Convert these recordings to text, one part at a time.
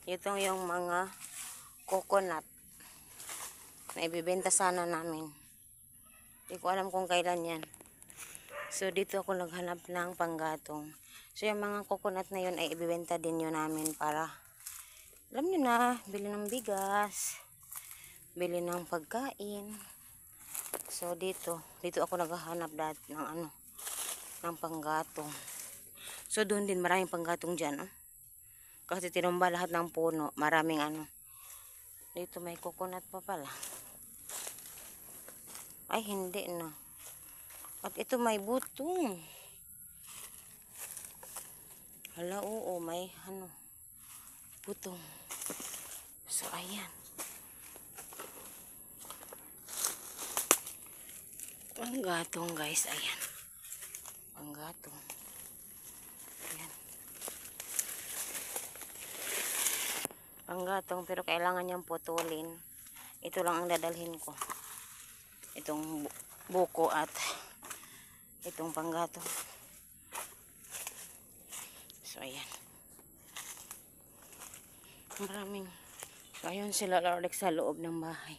Ito yung mga coconut na ibibenta sana namin. Hindi ko alam kung kailan yan. So, dito ako naghanap ng panggatong. So, yung mga coconut na yun ay ibibenta din yun namin para, alam nyo na, bili ng bigas, bili ng pagkain. So, dito ako naghahanap dati ng panggatong. So, doon din maraming panggatong dyan, oh. Kasi tinumba lahat ng puno. Maraming Dito may coconut pa pala. Ay, hindi na. At ito may butong. Hala, oo, may butong. So, ayan. Panggatong, guys. Ayan. Panggatong. Ayan. Panggatong, pero kailangan niyang putulin. Ito lang ang dadalhin ko. Itong buko at itong panggatong. So, ayan. Maraming. So, ayun sila Lordex sa loob ng bahay.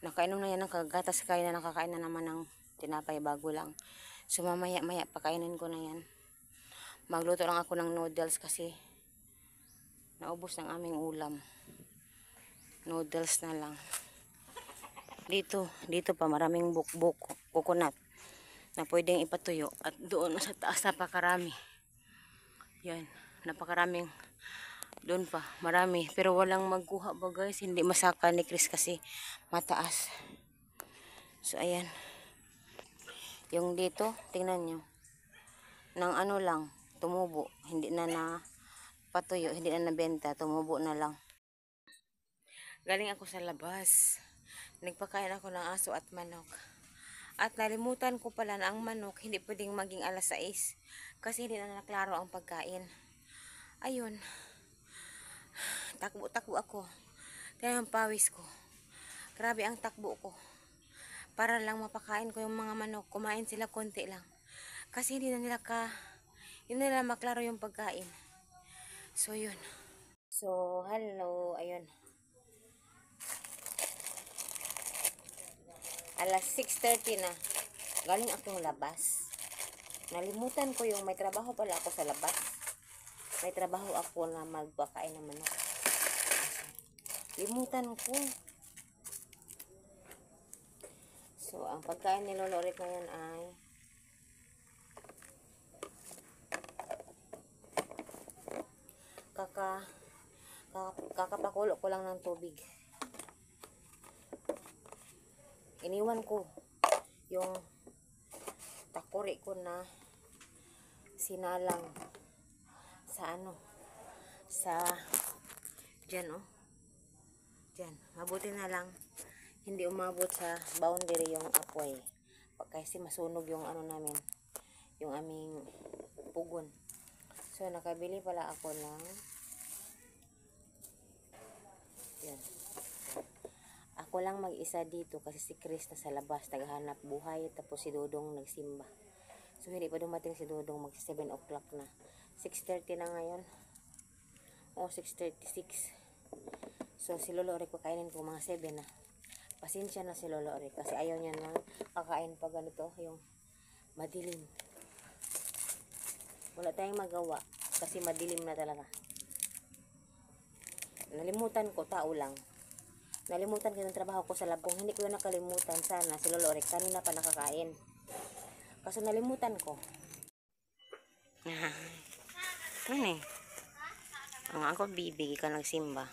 Nakainom na yan ng kagatas. Kaya na nakakain na naman ng tinapay bago lang. So, mamaya-maya pakainin ko na yan. Magluto lang ako ng noodles kasi naubos ng aming ulam. Noodles na lang. Dito pa maraming bukbuk, coconut na pwedeng ipatuyo. At doon sa taas napakarami. Yan, napakaraming doon pa, marami. Pero walang magkuha ba guys, hindi masaka ni Chris kasi mataas. So ayan. Yung dito, tingnan nyo. Nang lang, tumubo. Hindi na patuyo, hindi na nabenta, tumubo na lang. Galing ako sa labas. Nagpakain ako ng aso at manok. At nalimutan ko pala na ang manok hindi pwedeng maging alas 6 kasi hindi na naklaro ang pagkain. Ayun. Takbo-takbo ako. Kaya ang pawis ko. Grabe ang takbo ko. Para lang mapakain ko yung mga manok. Kumain sila konti lang. Kasi hindi nila maklaro yung pagkain. So, yun. So, hello. Ayun. Alas 6:30 na. Galing akong labas. Nalimutan ko yung may trabaho pala ako sa labas. May trabaho ako na magpakain ng manok. Limutan ko. So, ang pagkain ni Lolo Rick ngayon ay kakapakulo ko lang ng tubig. Iniwan ko yung takuri ko na sinalang sa dyan, oh. Dyan. Mabuti na lang hindi umabot sa boundary yung apoy. Kasi masunog yung namin, yung aming pugon. So, nakabili pala ako ng yan. Ako lang mag-isa dito kasi si Chris na sa labas naghahanap buhay, tapos si Dodong nagsimba. So, hindi pa dumating si Dodong, mag 7 o'clock na. 6:30 na ngayon. O, 6:36. So, si Lolo Rick, pakainin ko mga 7 na. Pasensya na si Lolo Rick kasi ayaw niya nang kakain pa ganito, yung madilim. Wala tayong magawa kasi madilim na talaga. Nalimutan ko, tao lang. Nalimutan ko yung trabaho ko sa labong. Hindi ko yun nakalimutan. Sana si Lolo Rick kanina pa nakakain. Kaso nalimutan ko. Ano eh? Ang ako bibig ka nagsimba.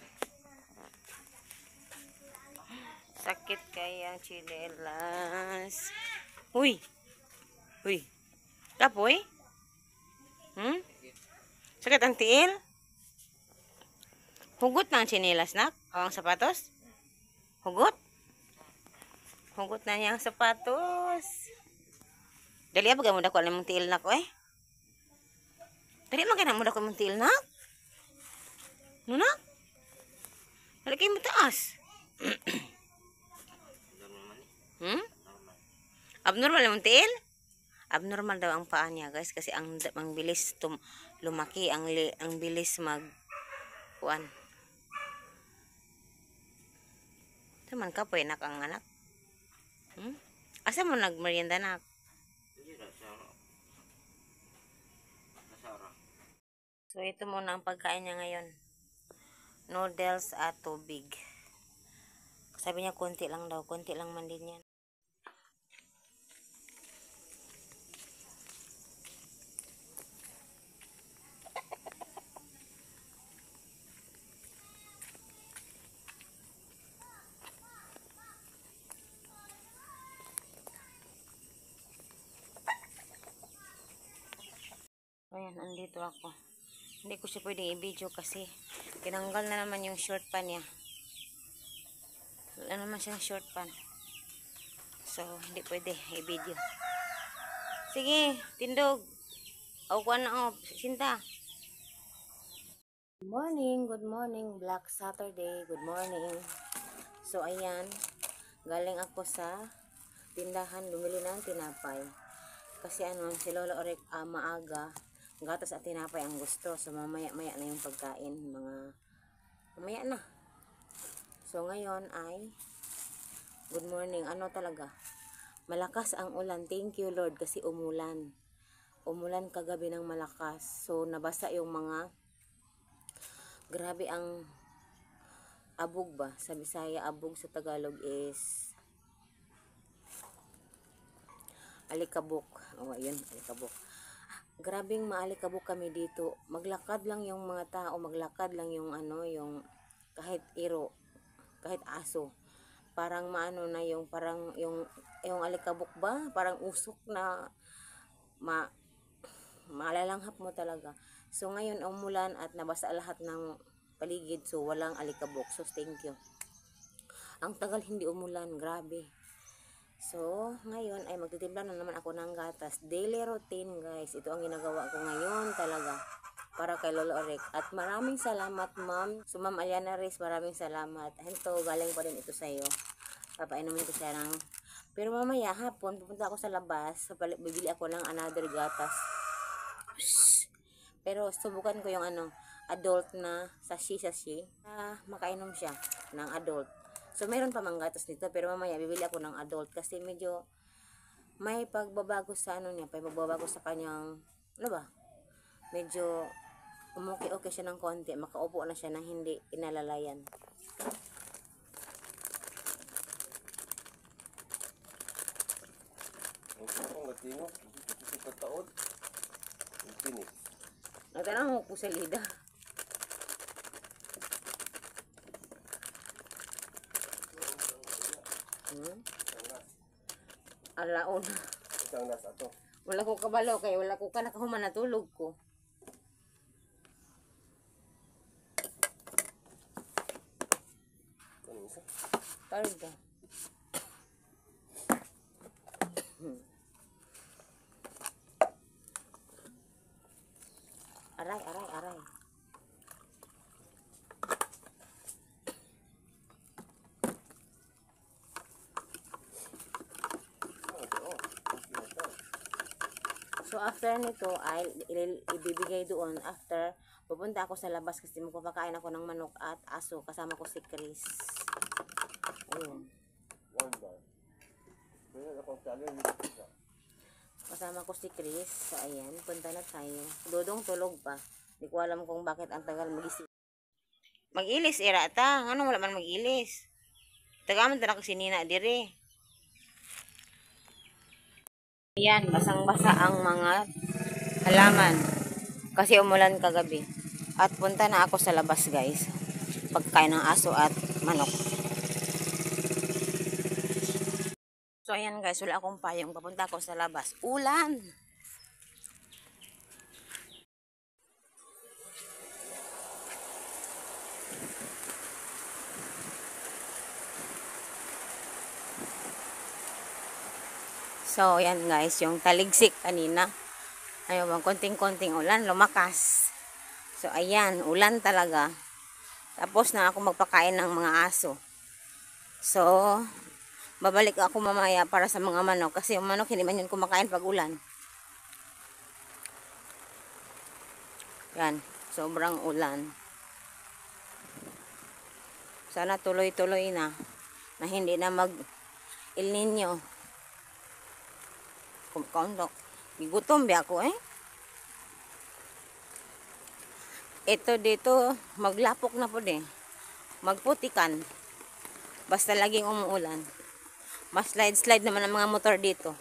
Sakit kaya ang chinelas. Uy! Uy! Kapoy? Sakit ang tiil? Hugot na ang chinelas, nak? O ang sapatos? Hugot? Hugot na niya ang sapatos. Dali abag mo dako ang tiil, nak, eh? Dali magana mo dako ang tiil, nak? No, nak? Dali kayo mo taas. Abnormal yung tiil? Abnormal daw ang paa niya, guys, kasi ang bilis lumaki, ang bilis kuan. Taman ka po, nak ang anak. Asa mo nagmerienda nak? So, ito muna ang pagkain niya ngayon. Noodles at tubig. Sabi niya, konti lang daw. Konti lang man din yan. Ayan, andito ako. Hindi ko siya pwedeng i-video kasi tinanggal na naman yung short pan niya. Wala naman siyang short pan. So, hindi pwede i-video. Sige, tindog. O, kuha na o. Sinta. Good morning. Black Saturday. Good morning. So, ayan. Galing ako sa tindahan. Bumili ng tinapay. Kasi ano, si Lolo Orek maaga. Gatas at tinapay ang gusto. So, mamaya-maya na yung pagkain. Mamaya na. So, ngayon ay good morning. Ano talaga? Malakas ang ulan. Thank you, Lord. Kasi umulan. Umulan kagabi ng malakas. So, nabasa yung mga grabe ang abog ba? Sa Bisaya, abog sa Tagalog is alikabok. O, ayun, alikabok. Grabing maalikabok kami dito. Maglakad lang yung mga tao, maglakad lang yung yung kahit iro, kahit aso. Parang maano na yung parang yung alikabok ba? Parang usok na maalalanghap mo talaga. So ngayon umulan at nabasa lahat ng paligid, so walang alikabok. So thank you. Ang tagal hindi umulan, grabe. So, ngayon ay magtitimpla na naman ako ng gatas. Daily routine, guys. Ito ang ginagawa ko ngayon talaga para kay Lolo Orek. At maraming salamat, ma'am. So, ma'am Aliana Reyes, maraming salamat. Ito, galing pa rin ito sa iyo. Papainumin ko siya ng... Pero mamaya, hapon, pupunta ako sa labas. So, bibili ako ng another gatas. Pero, subukan ko yung adult na sashi-sashi. Makainom siya ng adult. So, meron pa mang gatas dito, pero mamaya bibili ako ng adult kasi medyo may pagbabago sa niya, pagbabago sa kanyang, medyo umuki-okay siya ng konti, makaupo na siya nang hindi inalalayan. Nagtanong mo po sa lida. Alaon. Isang nasa to. Wala ko kabalo kay wala ko ka nakahuman natulog ko. Ano isa? Targa. Aray. So, after nito, ay ibibigay doon. After, pupunta ako sa labas kasi magpapakain ako ng manok at aso. Kasama ko si Chris. Ayun. Kasama ko si Chris. So, ayan. Punta na tayo. Dodong tulog pa. Hindi ko alam kung bakit ang tagal magising. Mag-ilis, ira ta. Ano wala man mag-ilis? Tagaman ta na kasi nina dire. Ayan, basang-basa ang mga halaman kasi umulan kagabi. At punta na ako sa labas, guys. Pagkain ng aso at manok. So, ayan guys, wala akong payong. Papunta ako sa labas. Ulan! So, yan guys, yung taligsik kanina. Ayun, konting-konting ulan, lumakas. So, ayan, ulan talaga. Tapos na ako magpakain ng mga aso. So, babalik ako mamaya para sa mga manok. Kasi yung manok, hindi man yun kumakain pag ulan. Yan, sobrang ulan. Sana tuloy-tuloy na. na hindi na mag El Nino. Kumkaunto. Gigutom ba ako eh? Ito dito, maglapok na po din. Magputikan. Basta laging umuulan. Mas slide-slide naman ang mga motor dito.